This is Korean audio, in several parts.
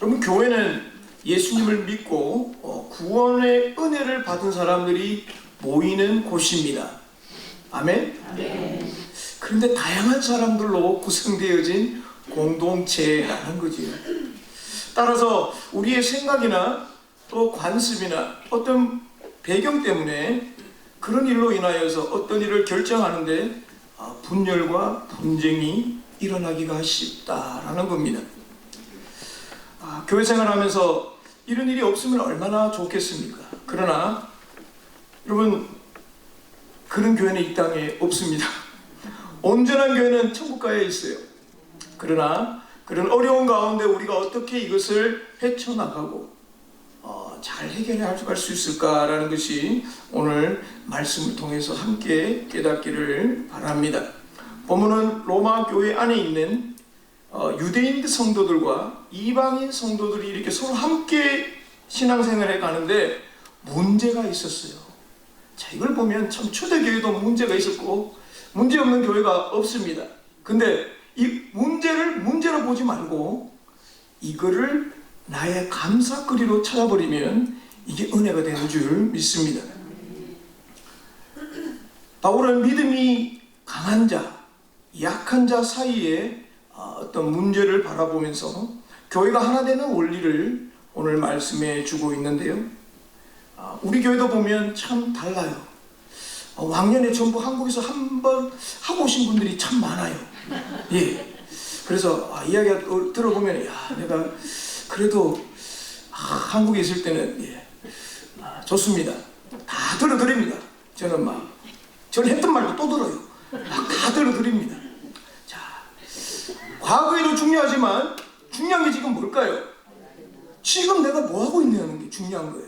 여러분, 교회는 예수님을 믿고 구원의 은혜를 받은 사람들이 모이는 곳입니다. 아멘? 네. 그런데 다양한 사람들로 구성되어진 공동체라는 거죠. 따라서 우리의 생각이나 또 관습이나 어떤 배경 때문에 그런 일로 인하여서 어떤 일을 결정하는데 분열과 분쟁이 일어나기가 쉽다라는 겁니다. 교회 생활하면서 이런 일이 없으면 얼마나 좋겠습니까? 그러나 여러분, 그런 교회는 이 땅에 없습니다. 온전한 교회는 천국가에 있어요. 그러나 그런 어려운 가운데 우리가 어떻게 이것을 헤쳐나가고 잘 해결해 갈 수 있을까라는 것이 오늘 말씀을 통해서 함께 깨닫기를 바랍니다. 본문은 로마 교회 안에 있는 유대인 성도들과 이방인 성도들이 이렇게 서로 함께 신앙생활을 해가는데 문제가 있었어요. 자, 이걸 보면 참 초대교회도 문제가 있었고 문제없는 교회가 없습니다. 근데 이 문제를 문제로 보지 말고 이거를 나의 감사거리로 찾아버리면 이게 은혜가 되는 줄 믿습니다. 바울은 믿음이 강한 자, 약한 자 사이에 어떤 문제를 바라보면서 교회가 하나 되는 원리를 오늘 말씀해 주고 있는데요. 우리 교회도 보면 참 달라요. 왕년에 전부 한국에서 한번 하고 오신 분들이 참 많아요. 예. 그래서 이야기가 들어보면 내가 그래도 한국에 있을 때는 좋습니다. 다 들어드립니다. 저는 했던 말도 또 들어요. 다 들어드립니다. 자, 과거에도 중요하지만 중요한 게 지금 뭘까요? 지금 내가 뭐 하고 있냐는 게 중요한 거예요.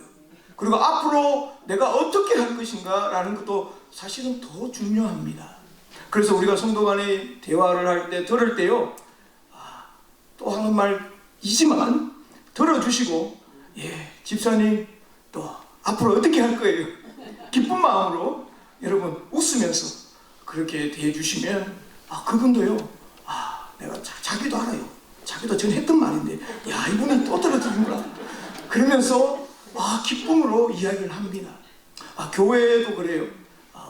그리고 앞으로 내가 어떻게 할 것인가 라는 것도 사실은 더 중요합니다. 그래서 우리가 성도 간의 대화를 할 때 들을 때요, 또 하는 말이지만 들어주시고, 집사님 또 앞으로 어떻게 할 거예요? 기쁜 마음으로 여러분 웃으면서 그렇게 대해주시면 그분도요, 내가 자기도 알아요. 자기도 전 했던 말인데 이분은 또 들어주는구나 그러면서 기쁨으로 이야기를 합니다. 교회도 그래요.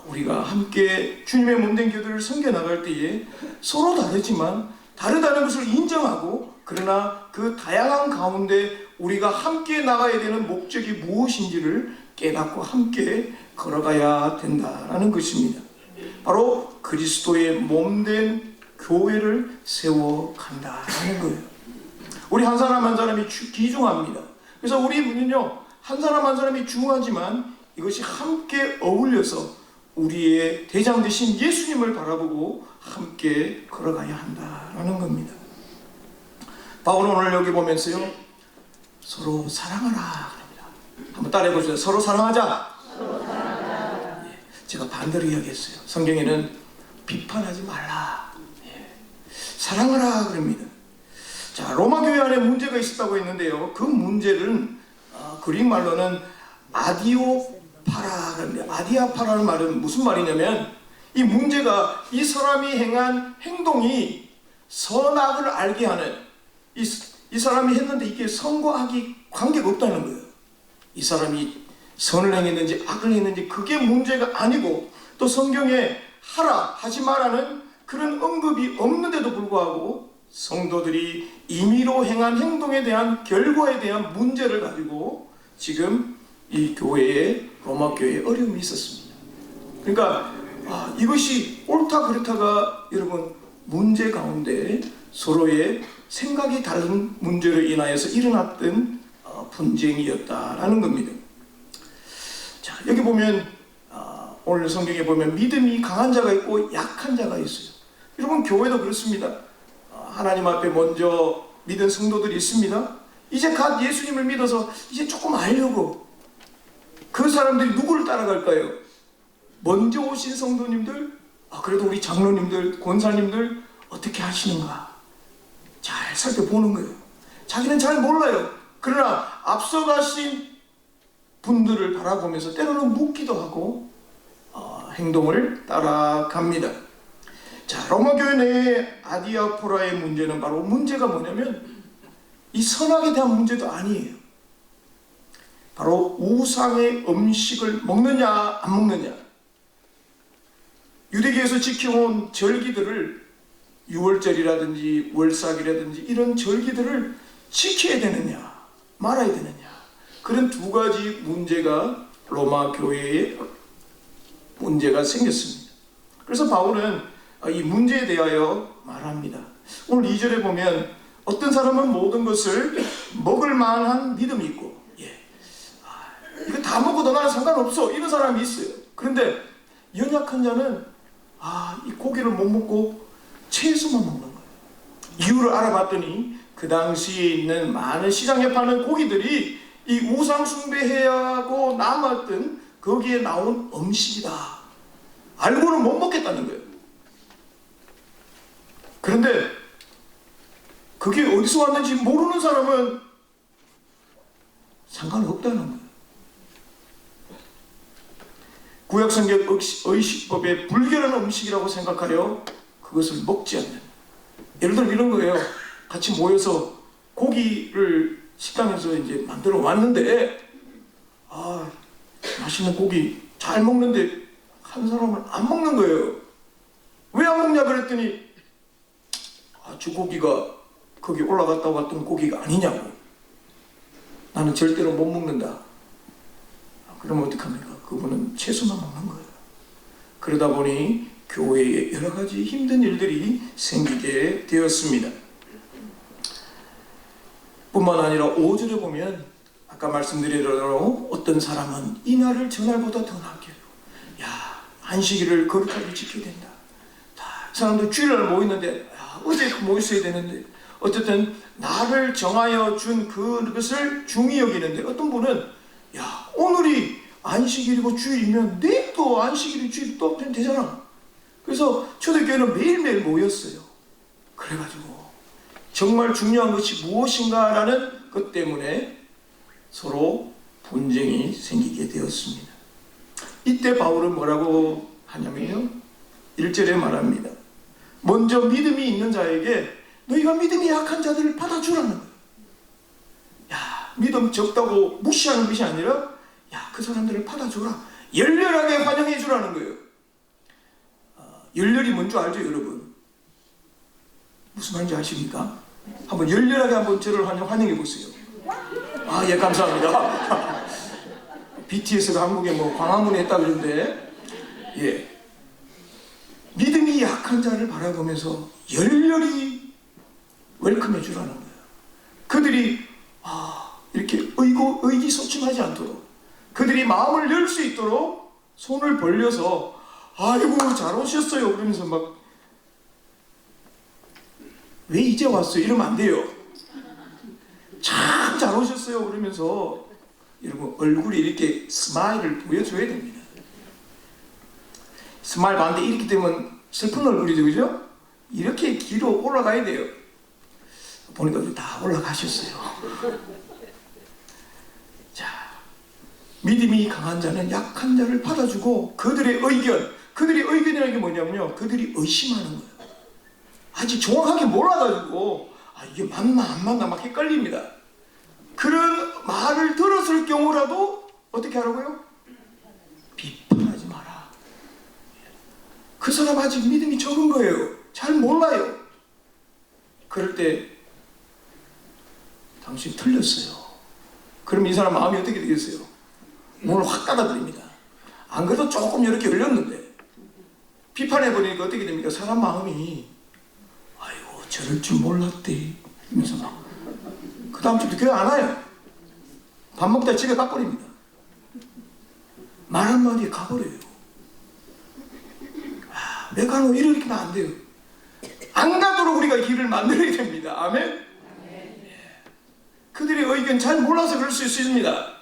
우리가 함께 주님의 몸된 교회를 섬겨나갈 때에 서로 다르지만 다르다는 것을 인정하고, 그러나 그 다양한 가운데 우리가 함께 나가야 되는 목적이 무엇인지를 깨닫고 함께 걸어가야 된다는 것입니다. 바로 그리스도의 몸된 교회를 세워간다는 거예요. 우리 한 사람 한 사람이 귀중합니다. 그래서 우리는요, 한 사람 한 사람이 중요하지만 이것이 함께 어울려서 우리의 대장 되신 예수님을 바라보고 함께 걸어가야 한다는 겁니다. 바울은 오늘 여기 보면서요, 서로 사랑하라 합니다. 한번 따라해 보세요. 서로 사랑하자. 제가 반대로 이야기했어요. 성경에는 비판하지 말라, 사랑하라 그럽니다. 자, 로마 교회 안에 문제가 있었다고 했는데요, 그 문제는 그릭 말로는 아디오파라 그럽니다. 아디아파라는 말은 무슨 말이냐면, 이 문제가 이 사람이 행한 행동이 선악을 알게 하는, 이 사람이 했는데 이게 선과 악이 관계가 없다는 거예요. 이 사람이 선을 행했는지 악을 했는지 그게 문제가 아니고, 또 성경에 하라 하지 마라는 그런 언급이 없는데도 불구하고 성도들이 임의로 행한 행동에 대한 결과에 대한 문제를 가지고 지금 이 교회에, 로마 교회에 어려움이 있었습니다. 그러니까 이것이 옳다 그렇다가 여러분 문제 가운데 서로의 생각이 다른 문제로 인하여서 일어났던 분쟁이었다라는 겁니다. 자, 여기 보면 오늘 성경에 보면 믿음이 강한 자가 있고 약한 자가 있어요. 여러분, 교회도 그렇습니다. 하나님 앞에 먼저 믿은 성도들이 있습니다. 이제 갓 예수님을 믿어서 이제 조금 알려고, 그 사람들이 누구를 따라갈까요? 먼저 오신 성도님들, 그래도 우리 장로님들, 권사님들 어떻게 하시는가 잘 살펴보는 거예요. 자기는 잘 몰라요. 그러나 앞서가신 분들을 바라보면서 때로는 묻기도 하고 행동을 따라갑니다. 자, 로마 교회 내의 아디아포라의 문제는 바로 문제가 뭐냐면 이 선악에 대한 문제도 아니에요. 바로 우상의 음식을 먹느냐 안 먹느냐. 유대교에서 지켜온 절기들을 유월절이라든지 월삭이라든지 이런 절기들을 지켜야 되느냐 말아야 되느냐, 그런 두 가지 문제가 로마 교회에 문제가 생겼습니다. 그래서 바울은 이 문제에 대하여 말합니다. 오늘 2절에 보면 어떤 사람은 모든 것을 먹을 만한 믿음이 있고, 이거 다 먹어도 나는 상관없어 이런 사람이 있어요. 그런데 연약한 자는 이 고기를 못 먹고 채소만 먹는 거예요. 이유를 알아봤더니 그 당시에 있는 많은 시장에 파는 고기들이 이 우상 숭배하고 남았던 거기에 나온 음식이다 알고는 못 먹겠다는 거예요. 그런데 그게 어디서 왔는지 모르는 사람은 상관없다는 거예요. 구약성경 의식법에 불결한 음식이라고 생각하여 그것을 먹지 않는, 예를 들어 이런 거예요. 같이 모여서 고기를 식당에서 이제 만들어 왔는데 맛있는 고기 잘 먹는데 한 사람은 안 먹는 거예요. 왜 안 먹냐 그랬더니 저 고기가 거기 올라갔다 왔던 고기가 아니냐고. 나는 절대로 못 먹는다. 그러면 어떡합니까? 그분은 채소만 먹는 거예요. 그러다 보니 교회에 여러 가지 힘든 일들이 생기게 되었습니다. 뿐만 아니라 5절에 보면 아까 말씀드린 대로 어떤 사람은 이날을 저날보다 더 낫게 해요. 안식일을 거룩하게 지켜야 된다. 사람들 주일날 모이는데 어제 모였어야 되는데, 어쨌든 나를 정하여 준 그것을 중히 여기는데, 어떤 분은 오늘이 안식일이고 주일이면 내일도 안식일이 주일 또 되잖아. 그래서 초대교회는 매일매일 모였어요. 그래가지고 정말 중요한 것이 무엇인가라는 것 때문에 서로 분쟁이 생기게 되었습니다. 이때 바울은 뭐라고 하냐면요, 1절에 말합니다. 먼저 믿음이 있는 자에게 너희가 믿음이 약한 자들을 받아주라는 거예요. 믿음 적다고 무시하는 것이 아니라 그 사람들을 받아주라, 열렬하게 환영해 주라는 거예요. 열렬이 뭔지 알죠 여러분? 무슨 말인지 아십니까? 한번 열렬하게 한번 저를 환영해 보세요. 예, 감사합니다. BTS가 한국에 광화문에 했다 그러는데, 믿음이 약한 자를 바라보면서 열렬히 웰컴해 주라는 거예요. 그들이 이렇게 의기소침하지 않도록, 그들이 마음을 열 수 있도록 손을 벌려서 아이고 잘 오셨어요 그러면서 막 왜 이제 왔어요 이러면 안 돼요. 참 잘 오셨어요 그러면서 여러분 얼굴이 이렇게 스마일을 보여줘야 됩니다. 스마일 반대 이렇게 되면 슬픈 얼굴이죠, 그죠? 이렇게 뒤로 올라가야 돼요. 보니까 다 올라가셨어요. 자, 믿음이 강한 자는 약한 자를 받아주고 그들의 의견이라는 게 뭐냐면요, 그들이 의심하는 거예요. 아직 정확하게 몰라가지고 이게 맞나 안 맞나 막 헷갈립니다. 그런 말을 들었을 경우라도 어떻게 하라고요? 비판하지 마라. 그 사람 아직 믿음이 적은 거예요. 잘 몰라요. 그럴 때 당신 틀렸어요. 그럼 이 사람 마음이 어떻게 되겠어요? 문을 확 닫아버립니다. 안 그래도 조금 이렇게 열렸는데 비판해버리니까 어떻게 됩니까? 사람 마음이 아이고 저럴 줄 몰랐대 이러면서 막 그 다음 주부터 교회 안 와요. 밥 먹다 집에 가버립니다. 말 한마디에 가버려요. 내 가는 이렇게 하면 안 돼요. 안 가도록 우리가 길을 만들어야 됩니다. 아멘? 그들의 의견 잘 몰라서 그럴 수 있습니다.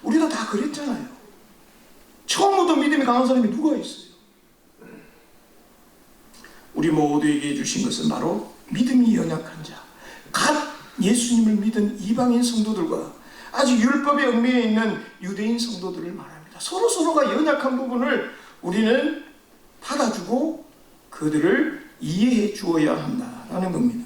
우리도 다 그랬잖아요. 처음부터 믿음이 강한 사람이 누가 있어요? 우리 모두에게 주신 것은 바로 믿음이 연약한 자, 갓 예수님을 믿은 이방인 성도들과 아직 율법에 얽매여 있는 유대인 성도들을 말합니다. 서로가 연약한 부분을 우리는 받아주고 그들을 이해해 주어야 한다라는 겁니다.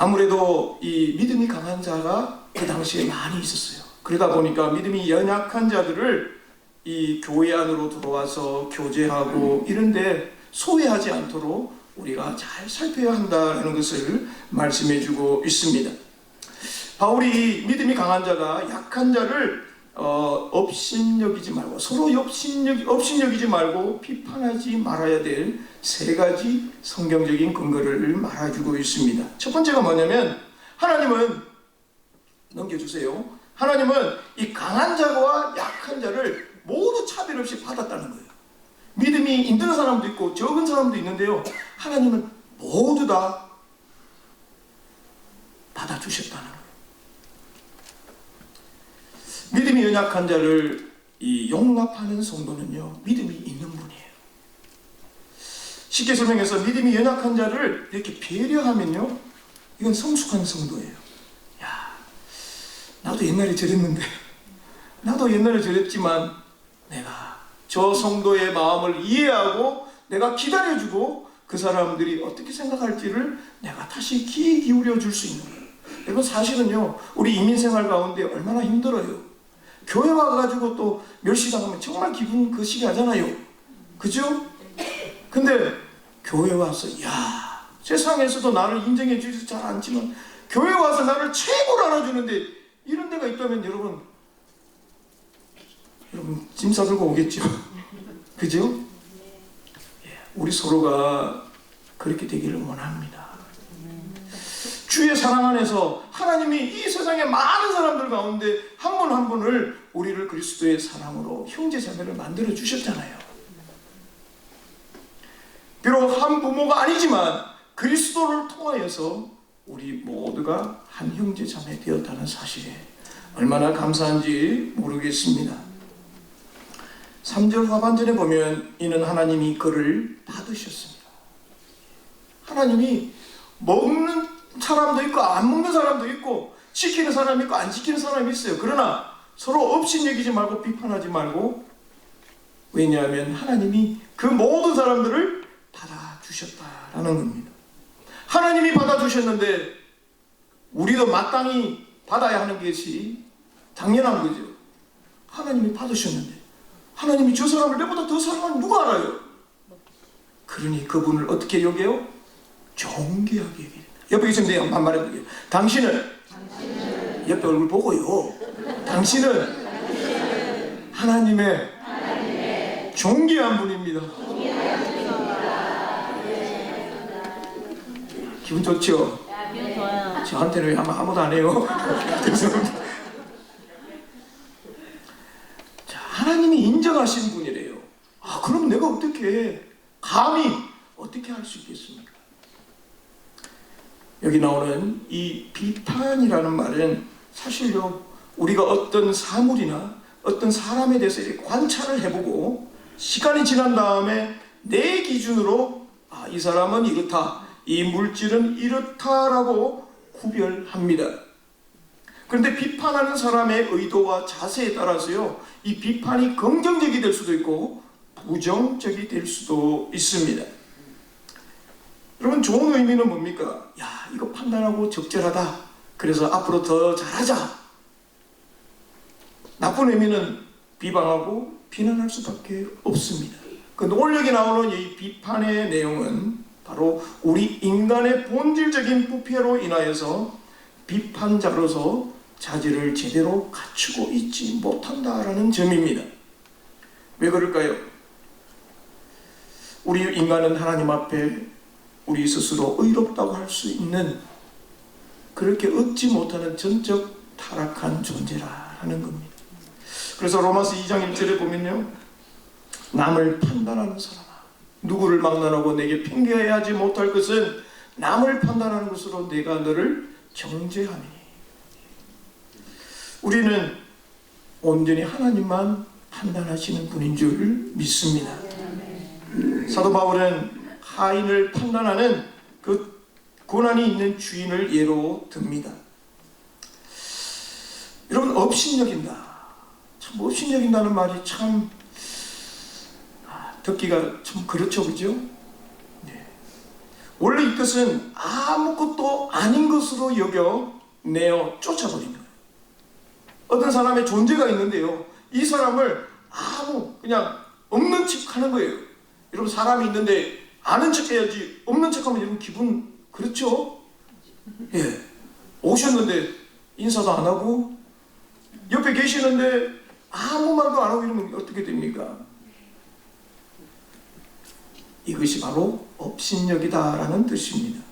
아무래도 이 믿음이 강한 자가 그 당시에 많이 있었어요. 그러다 보니까 믿음이 연약한 자들을 이 교회 안으로 들어와서 교제하고 이런데 소외하지 않도록 우리가 잘 살펴야 한다는 것을 말씀해 주고 있습니다. 바울이 믿음이 강한 자가 약한 자를 업신여기지 말고, 서로 업신여기지 말고 비판하지 말아야 될 세 가지 성경적인 근거를 말해주고 있습니다. 첫 번째가 뭐냐면, 하나님은, 넘겨주세요. 하나님은 이 강한 자와 약한 자를 모두 차별 없이 받았다는 거예요. 믿음이 있는 사람도 있고 적은 사람도 있는데요, 하나님은 모두 다 받아주셨다는 거예요. 믿음이 연약한 자를 용납하는 성도는요, 믿음이 있는 분이에요. 쉽게 설명해서 믿음이 연약한 자를 이렇게 배려하면요, 이건 성숙한 성도예요. 야, 나도 옛날에 저랬는데, 나도 옛날에 저랬지만 내가 저 성도의 마음을 이해하고 내가 기다려주고 그 사람들이 어떻게 생각할지를 내가 다시 귀 기울여 줄 수 있는 거예요. 여러분, 사실은요, 우리 이민생활 가운데 얼마나 힘들어요. 교회 와가지고 또 멸시당하면 정말 기분 거시기 하잖아요. 그죠? 근데 교회 와서, 야, 세상에서도 나를 인정해 주지 잘 않지만 교회 와서 나를 최고로 알아주는데, 이런 데가 있다면 여러분 짐 싸들고 오겠죠. 그죠? 우리 서로가 그렇게 되기를 원합니다. 주의 사랑 안에서 하나님이 이 세상의 많은 사람들 가운데 한 분 한 분을 우리를 그리스도의 사랑으로 형제자매를 만들어 주셨잖아요. 비록 한 부모가 아니지만 그리스도를 통하여서 우리 모두가 한 형제자매 되었다는 사실에 얼마나 감사한지 모르겠습니다. 3절 하반절에 보면 이는 하나님이 그를 받으셨습니다. 하나님이 먹는 사람도 있고 안 먹는 사람도 있고 지키는 사람이 있고 안 지키는 사람이 있어요. 그러나 서로 업신여기지 말고 비판하지 말고, 왜냐하면 하나님이 그 모든 사람들을 받아주셨다라는 겁니다. 하나님이 받아주셨는데 우리도 마땅히 받아야 하는 것이 당연한 거죠. 하나님이 받으셨는데 하나님이 저 사람을 내보다 더 사랑하는 누가 알아요? 그러니 그분을 어떻게 여겨요? 존귀하게 여겨요. 옆에 계신데요, 한 말 해볼게요. 당신은 옆에 얼굴 보고요. 당신은 하나님의 존귀한 분입니다. 기분 좋죠? 저한테는 왜 아무도 안 해요? 자, 하나님이 인정하신 분이래요. 아, 그럼 내가 어떻게 감히 어떻게 할 수 있겠습니까? 여기 나오는 이 비판이라는 말은 사실요, 우리가 어떤 사물이나 어떤 사람에 대해서 이렇게 관찰을 해보고 시간이 지난 다음에 내 기준으로, 아, 이 사람은 이렇다, 이 물질은 이렇다라고 구별합니다. 그런데 비판하는 사람의 의도와 자세에 따라서요, 이 비판이 긍정적이 될 수도 있고 부정적이 될 수도 있습니다. 여러분, 좋은 의미는 뭡니까? 야, 이거 판단하고 적절하다, 그래서 앞으로 더 잘하자. 나쁜 의미는 비방하고 비난할 수밖에 없습니다. 그런데 오늘 여기 나오는 이 비판의 내용은 바로 우리 인간의 본질적인 부패로 인하여서 비판자로서 자질을 제대로 갖추고 있지 못한다라는 점입니다. 왜 그럴까요? 우리 인간은 하나님 앞에 우리 스스로 의롭다고 할 수 있는, 그렇게 얻지 못하는 전적 타락한 존재라는 겁니다. 그래서 로마서 2장 1절에 보면요, 남을 판단하는 사람아, 누구를 막론하고 내게 핑계하지 못할 것은 남을 판단하는 것으로 내가 너를 정죄하니. 우리는 온전히 하나님만 판단하시는 분인 줄 믿습니다. 사도 바울은 하인을 판단하는 그 고난이 있는 주인을 예로 듭니다. 여러분, 업신여긴다. 참, 업신여긴다는 말이 참 듣기가 좀 그렇죠, 그죠? 네. 원래 이 뜻은 아무것도 아닌 것으로 여겨 내어 쫓아버린 거예요. 어떤 사람의 존재가 있는데요, 이 사람을 그냥 없는 척 하는 거예요. 여러분, 사람이 있는데 아는 척 해야지 없는 척 하면 여러분 기분 그렇죠? 예. 오셨는데 인사도 안 하고 옆에 계시는데 아무 말도 안 하고 이러면 어떻게 됩니까? 이것이 바로 업신여기다라는 뜻입니다.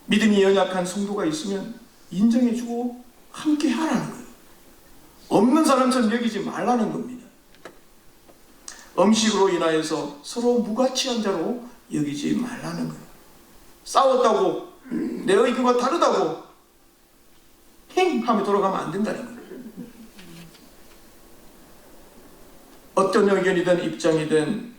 믿음이 연약한 성도가 있으면 인정해주고 함께 하라는 거예요. 없는 사람처럼 여기지 말라는 겁니다. 음식으로 인하여서 서로 무가치한 자로 여기지 말라는 거예요. 싸웠다고 내 의견과 다르다고 행 하며 돌아가면 안 된다는 거예요. 어떤 의견이든 입장이든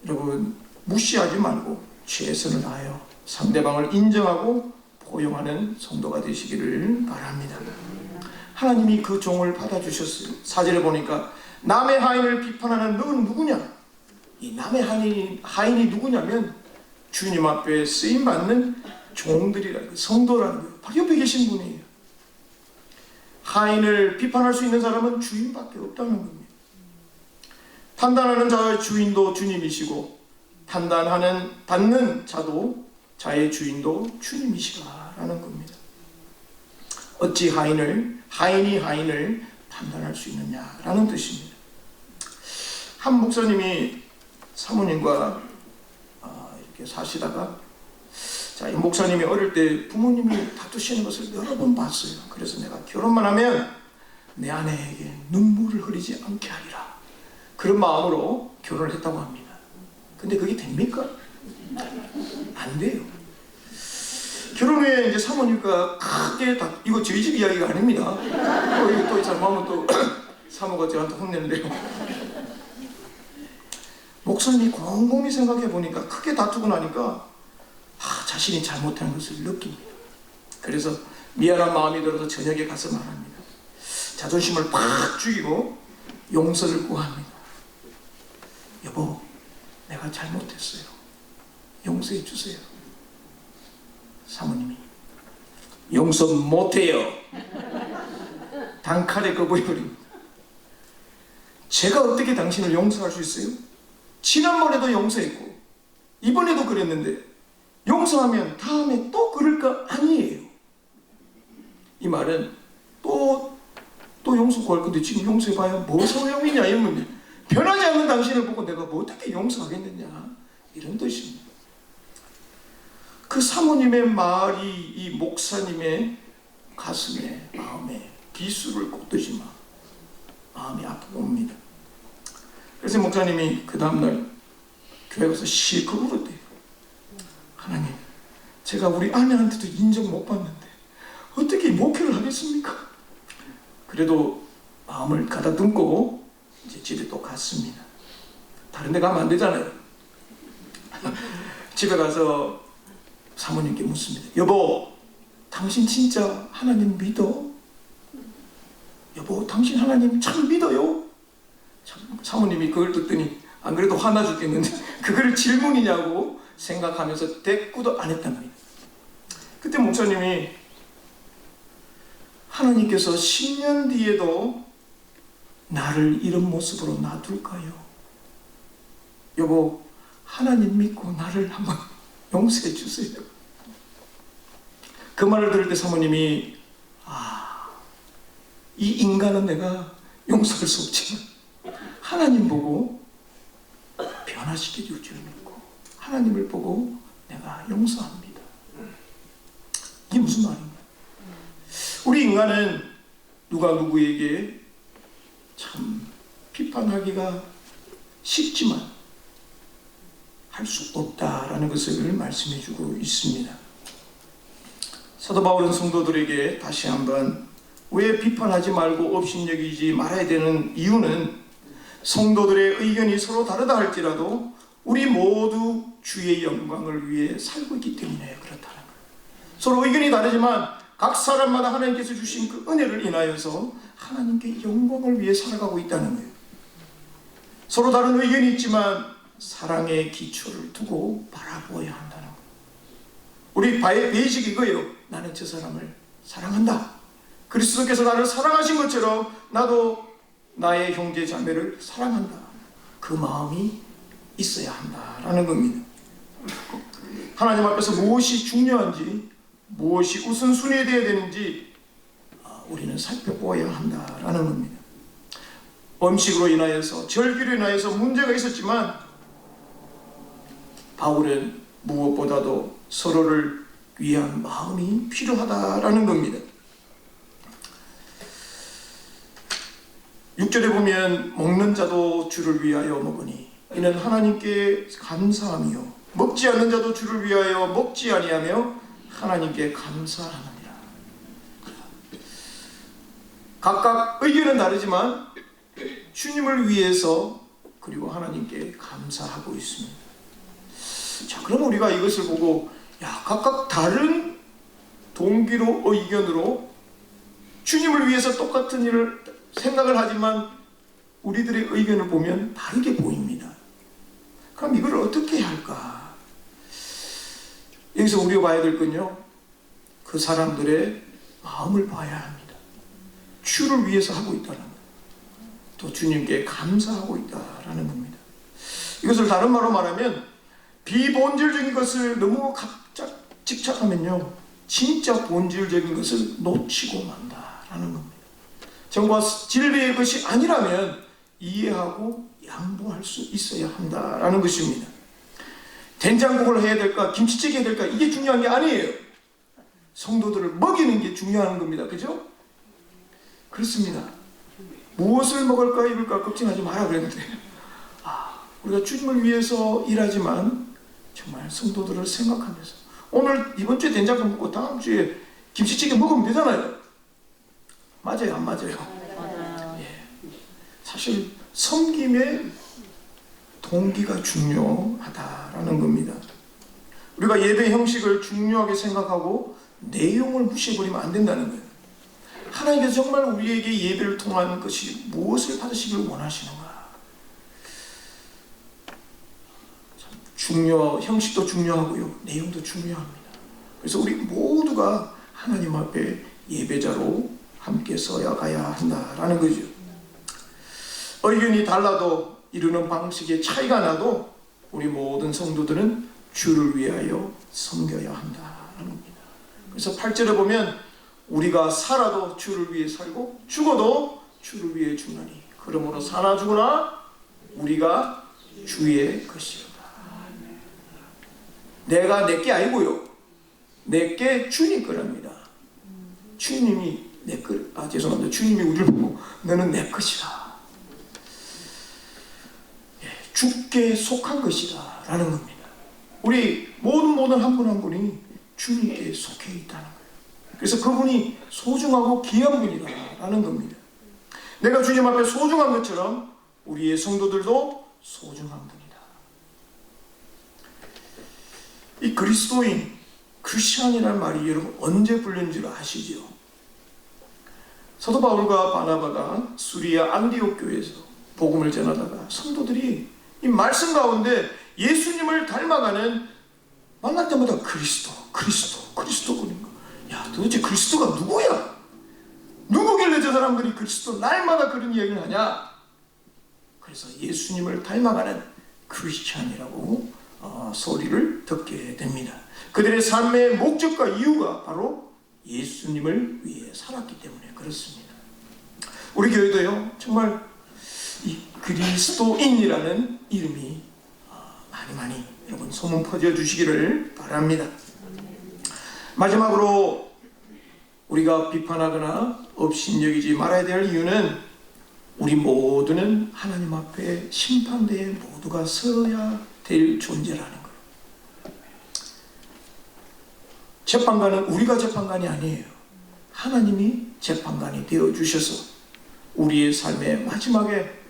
여러분 무시하지 말고 최선을 다하여 상대방을 인정하고 포용하는 성도가 되시기를 바랍니다. 하나님이 그 종을 받아주셨어요. 4절에 보니까 남의 하인을 비판하는 너는 누구냐? 이 남의 하인이 누구냐면 주님 앞에 쓰임받는 종들이라는 거예요. 성도라는 거예요. 바로 옆에 계신 분이에요. 하인을 비판할 수 있는 사람은 주인밖에 없다는 겁니다. 판단하는 자의 주인도 주님이시고 받는 자도 자의 주인도 주님이시라는 겁니다. 어찌 하인이 하인을 판단할 수 있느냐라는 뜻입니다. 한 목사님이 사모님과 이렇게 사시다가 이 목사님이 어릴 때 부모님이 다투시는 것을 여러 번 봤어요. 그래서 내가 결혼만 하면 내 아내에게 눈물을 흘리지 않게 하리라, 그런 마음으로 결혼을 했다고 합니다. 근데 그게 됩니까? 안 돼요. 결혼 후에 이제 사모님과 크게 이거 저희 집 이야기가 아닙니다. 이거 또 잘못하면 또 사모가 저한테 혼내는데요. 목사님이 곰곰이 생각해 보니까 크게 다투고 나니까 자신이 잘못한 것을 느낍니다. 그래서 미안한 마음이 들어서 저녁에 가서 말합니다. 자존심을 팍 죽이고 용서를 구합니다. 여보, 내가 잘못했어요. 용서해 주세요. 사모님이 용서 못해요. 단칼에 거부해버립니다. 제가 어떻게 당신을 용서할 수 있어요? 지난번에도 용서했고 이번에도 그랬는데 용서하면 다음에 또 그럴까? 아니에요. 이 말은 또 용서 구할 건데 지금 용서해봐야 뭐 소용이냐 이러면 변하지 않는 당신을 보고 내가 뭐 어떻게 용서하겠느냐 이런 뜻입니다. 그 사모님의 말이 이 목사님의 가슴에 마음에 비수를 꽂듯이 마음이 아프고 옵니다. 그래서 목사님이 그 다음날 교회 가서 실컷 울었대요. 하나님, 제가 우리 아내한테도 인정 못 받는데 어떻게 목회를 하겠습니까? 그래도 마음을 가다듬고 이제 집에 또 갔습니다. 다른 데 가면 안 되잖아요. 집에 가서 사모님께 묻습니다. 여보, 당신 진짜 하나님 믿어? 여보, 당신 하나님 참 믿어요? 사모님이 그걸 듣더니 안 그래도 화나 죽겠는데 그걸 질문이냐고 생각하면서 대꾸도 안 했단 말이에요. 그때 목사님이 하나님께서 10년 뒤에도 나를 이런 모습으로 놔둘까요? 여보, 하나님 믿고 나를 한번 용서해 주세요. 그 말을 들을 때 사모님이 이 인간은 내가 용서할 수 없지만 하나님 보고 변화시켜 줄 줄 믿고 하나님을 보고 내가 용서합니다. 이게 무슨 말인가? 우리 인간은 누가 누구에게 참 비판하기가 쉽지만 할 수 없다라는 것을 말씀해 주고 있습니다. 사도 바울은 성도들에게 다시 한번 왜 비판하지 말고 업신여기지 말아야 되는 이유는 성도들의 의견이 서로 다르다 할지라도 우리 모두 주의 영광을 위해 살고 있기 때문에 그렇다는 거예요. 서로 의견이 다르지만 각 사람마다 하나님께서 주신 그 은혜를 인하여서 하나님께 영광을 위해 살아가고 있다는 거예요. 서로 다른 의견이 있지만 사랑의 기초를 두고 바라보아야 한다는 거예요. 우리 베이직이 이거예요. 나는 저 사람을 사랑한다. 그리스도께서 나를 사랑하신 것처럼 나도 나의 형제 자매를 사랑한다. 그 마음이 있어야 한다라는 겁니다. 하나님 앞에서 무엇이 중요한지, 무엇이 우선순위에 되어야 되는지 우리는 살펴보아야 한다라는 겁니다. 음식으로 인하여서, 절기로 인하여서 문제가 있었지만 바울은 무엇보다도 서로를 위한 마음이 필요하다라는 겁니다. 6절에 보면 먹는 자도 주를 위하여 먹으니 이는 하나님께 감사하며 먹지 않는 자도 주를 위하여 먹지 아니하며 하나님께 감사하느니라. 각각 의견은 다르지만 주님을 위해서 그리고 하나님께 감사하고 있습니다. 자, 그럼 우리가 이것을 보고 각각 다른 동기로 의견으로 주님을 위해서 똑같은 일을 생각을 하지만 우리들의 의견을 보면 다르게 보입니다. 그럼 이걸 어떻게 해야 할까? 여기서 우리가 봐야 될 건요, 그 사람들의 마음을 봐야 합니다. 주를 위해서 하고 있다는 것, 또 주님께 감사하고 있다라는 겁니다. 이것을 다른 말로 말하면 비본질적인 것을 너무 집착하면요, 진짜 본질적인 것을 놓치고 만다라는 겁니다. 정과 진리의 것이 아니라면 이해하고 양보할 수 있어야 한다라는 것입니다. 된장국을 해야 될까, 김치찌개 해야 될까, 이게 중요한 게 아니에요. 성도들을 먹이는 게 중요한 겁니다. 그죠? 그렇습니다. 무엇을 먹을까 입을까 걱정하지 마라 그랬는데, 우리가 주님을 위해서 일하지만 정말 성도들을 생각하면서 오늘 이번 주에 된장국 먹고 다음 주에 김치찌개 먹으면 되잖아요. 맞아요, 안 맞아요? 맞아요. 예. 사실 섬김의 동기가 중요하다라는 겁니다. 우리가 예배 형식을 중요하게 생각하고 내용을 무시해버리면 안 된다는 거예요. 하나님께서 정말 우리에게 예배를 통한 것이 무엇을 받으시길 원하시는가? 형식도 중요하고요, 내용도 중요합니다. 그래서 우리 모두가 하나님 앞에 예배자로 함께 서야 가야 한다라는 거죠. 의견이 달라도 이루는 방식에 차이가 나도 우리 모든 성도들은 주를 위하여 섬겨야 한다는 겁니다. 그래서 8절에 보면 우리가 살아도 주를 위해 살고 죽어도 주를 위해 죽나니 그러므로 사나 죽으나 우리가 주의 것이로다. 내가 내게 아니고요, 내게 주님 거랍니다. 주님이 내 것, 죄송합니다. 주님이 우리를 보고 너는 내 것이다, 주께 속한 것이다 라는 겁니다. 우리 모든 한 분 한 분이 주님께 속해 있다는 거예요. 그래서 그분이 소중하고 귀한 분이라는 겁니다. 내가 주님 앞에 소중한 것처럼 우리의 성도들도 소중한 분이다. 이 그리스도인, 크리스찬이라는 말이 여러분 언제 불린 줄 아시죠? 사도 바울과 바나바가 수리아 안디옥 교회에서 복음을 전하다가 성도들이 이 말씀 가운데 예수님을 닮아가는, 만날 때마다 그리스도 그리는 거. 야, 도대체 그리스도가 누구야? 누구길래 저 사람들이 그리스도 날마다 그런 이야기를 하냐? 그래서 예수님을 닮아가는 크리스찬이라고 소리를 듣게 됩니다. 그들의 삶의 목적과 이유가 바로 예수님을 위해 살았기 때문에 그렇습니다. 우리 교회도요, 정말 이 그리스도인이라는 이름이 많이 여러분 소문 퍼져 주시기를 바랍니다. 마지막으로 우리가 비판하거나 업신여기지 말아야 될 이유는 우리 모두는 하나님 앞에 심판대에 모두가 서야 될 존재라는 거예요. 재판관은 우리가 재판관이 아니에요. 하나님이 재판관이 되어주셔서 우리의 삶의 마지막에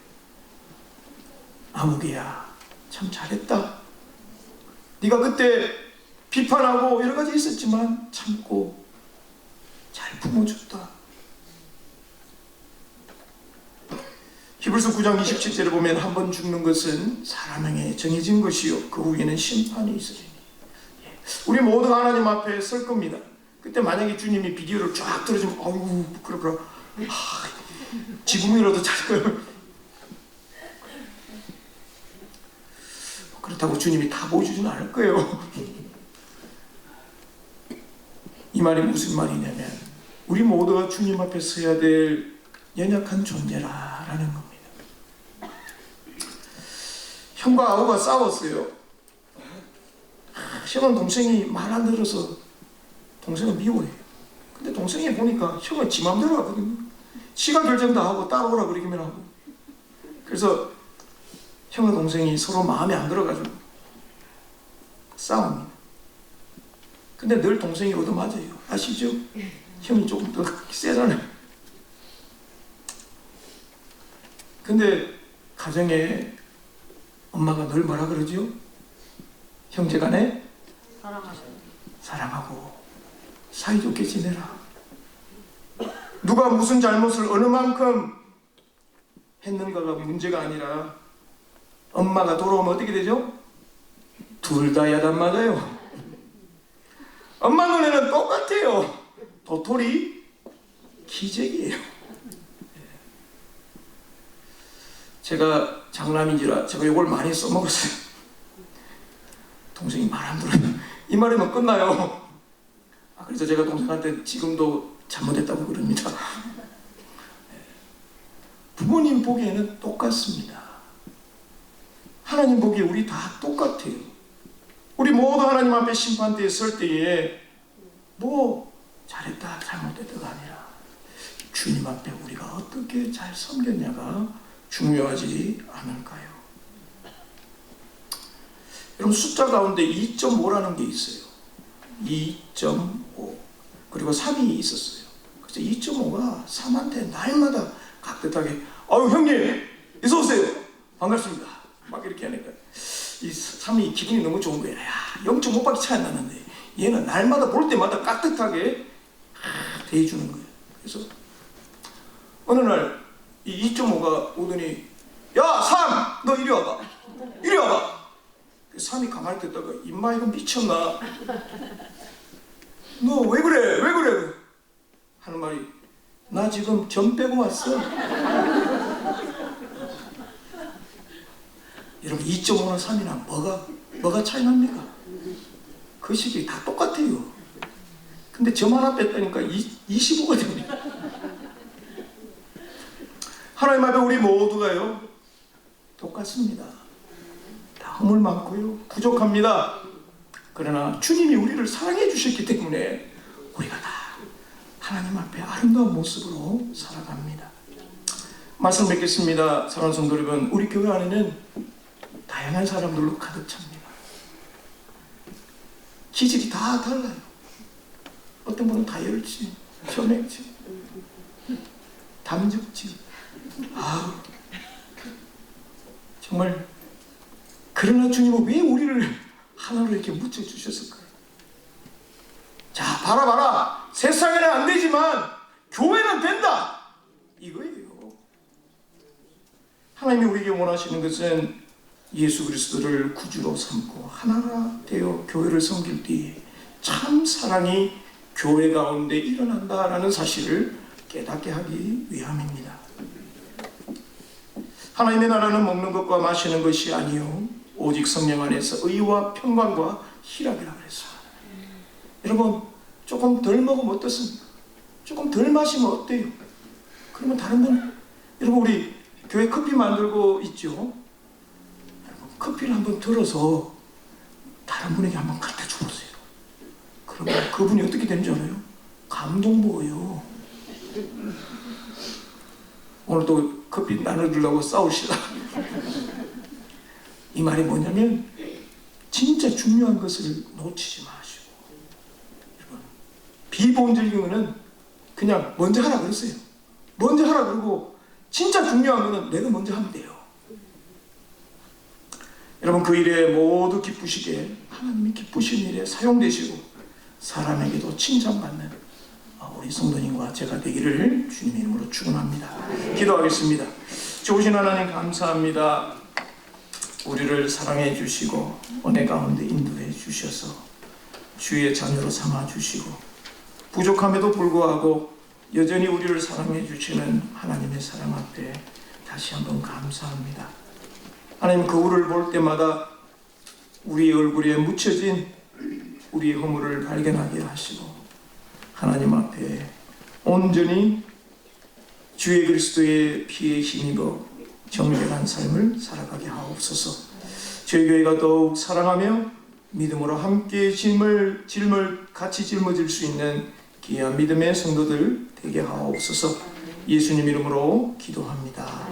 아무개야 참 잘했다, 네가 그때 비판하고 여러 가지 있었지만 참고 잘 품어줬다, 히브리서 9장 27절에 보면 한 번 죽는 것은 사람에게 정해진 것이요 그 후에는 심판이 있으리니. 우리 모두가 하나님 앞에 설 겁니다. 그때 만약에 주님이 비디오를 쫙 들어주면 아이고 부끄럽라, 지붕이라도 잘 거예요. 그렇다고 주님이 다 보여주지는 않을 거예요. 이 말이 무슨 말이냐면 우리 모두가 주님 앞에 서야 될 연약한 존재라는 겁니다. 형과 아우가 싸웠어요. 형은 동생이 말 안 들어서 동생을 미워해요. 근데 동생이 보니까 형은 지 맘대로 하거든요. 지가 결정 다 하고 따라오라 그러기만 하고. 그래서 형과 동생이 서로 마음에 안 들어가지고 싸웁니다. 근데 늘 동생이 얻어맞아요. 아시죠? 형이 조금 더 세잖아요. 근데 가정에 엄마가 늘 뭐라 그러죠? 형제간에 사랑하고 사이좋게 지내라. 누가 무슨 잘못을 어느 만큼 했는가가 문제가 아니라 엄마가 돌아오면 어떻게 되죠? 둘 다 야단 맞아요. 엄마 눈에는 똑같아요. 도토리 기적이에요. 제가 장남인지라 제가 이걸 많이 써먹었어요. 동생이 말 안 들어요. 이 말이면 끝나요. 그래서 제가 동생한테 지금도 잘못했다고 그럽니다. 부모님 보기에는 똑같습니다. 하나님 보기에 우리 다 똑같아요. 우리 모두 하나님 앞에 심판대에 설 때에 뭐 잘했다 잘못했다가 아니라 주님 앞에 우리가 어떻게 잘 섬겼냐가 중요하지 않을까요? 여러분 숫자 가운데 2.5라는 게 있어요. 2.5 그리고 3이 있었어요. 그래서 2.5가 3한테 날마다 깍듯하게 아유 형님 어서 오세요 반갑습니다 막 이렇게 하니까 이 3이 기분이 너무 좋은 거예요. 야 0.5밖에 차이 안 나는데 얘는 날마다 볼 때마다 깍듯하게 대해주는 거예요. 그래서 어느 날 이 2.5가 오더니 야 3! 너 이리 와봐 이리 와봐. 3이 가만히 있다가 임마 이거 미쳤나? 너 왜 그래 왜 그래 하는 말이 나 지금 점 빼고 왔어. 여러분 2.5나 3이나 뭐가 차이 납니까? 그 시기 다 똑같아요. 근데 점 하나 뺐다니까 25가 됩니다. 하나님 앞에 우리 모두가요 똑같습니다. 다 허물 많고요 부족합니다. 그러나 주님이 우리를 사랑해 주셨기 때문에 우리가 다 하나님 앞에 아름다운 모습으로 살아갑니다. 말씀 뵙겠습니다. 사랑하는 성도 여러분, 우리 교회 안에는 다양한 사람들로 가득 찹니다. 기질이 다 달라요. 어떤 분은 다혈질, 점액질, 담적질. 정말 그러나 주님은 왜 우리를 하나로 이렇게 묻혀주셨을까요? 자 봐라 세상에는 안 되지만 교회는 된다 이거예요. 하나님이 우리에게 원하시는 것은 예수 그리스도를 구주로 삼고 하나가 되어 교회를 섬길 때에 참 사랑이 교회 가운데 일어난다라는 사실을 깨닫게 하기 위함입니다. 하나님의 나라는 먹는 것과 마시는 것이 아니요 오직 성령 안에서 의와 평강과 희락이라 그랬습니다. 여러분 조금 덜 먹으면 어떻습니까? 조금 덜 마시면 어때요? 그러면 다른 분 여러분 우리 교회 커피 만들고 있죠? 커피를 한번 들어서 다른 분에게 한번 갖다 줘보세요. 그러면 그분이 어떻게 되는 줄 알아요? 감동 먹어요. 오늘도 커피 나눠주려고 싸우시다. 이 말이 뭐냐면 진짜 중요한 것을 놓치지 마시고 여러분 비본질적인 거는 그냥 먼저 하라 그랬어요. 먼저 하라 그러고 진짜 중요한 거는 내가 먼저 하면 돼요. 여러분 그 일에 모두 기쁘시게 하나님이 기쁘신 일에 사용되시고 사람에게도 칭찬받는 우리 성도님과 제가 되기를 주님의 이름으로 축원합니다. 기도하겠습니다. 좋으신 하나님 감사합니다. 우리를 사랑해 주시고 은혜 가운데 인도해 주셔서 주의 자녀로 삼아 주시고 부족함에도 불구하고 여전히 우리를 사랑해 주시는 하나님의 사랑 앞에 다시 한번 감사합니다. 하나님, 거울을 볼 때마다 우리 얼굴에 묻혀진 우리의 허물을 발견하게 하시고 하나님 앞에 온전히 주의 그리스도의 피에 힘입어 정결한 삶을 살아가게 하옵소서. 저희 교회가 더욱 사랑하며 믿음으로 함께 같이 짊어질 수 있는 귀한 믿음의 성도들 되게 하옵소서. 예수님 이름으로 기도합니다.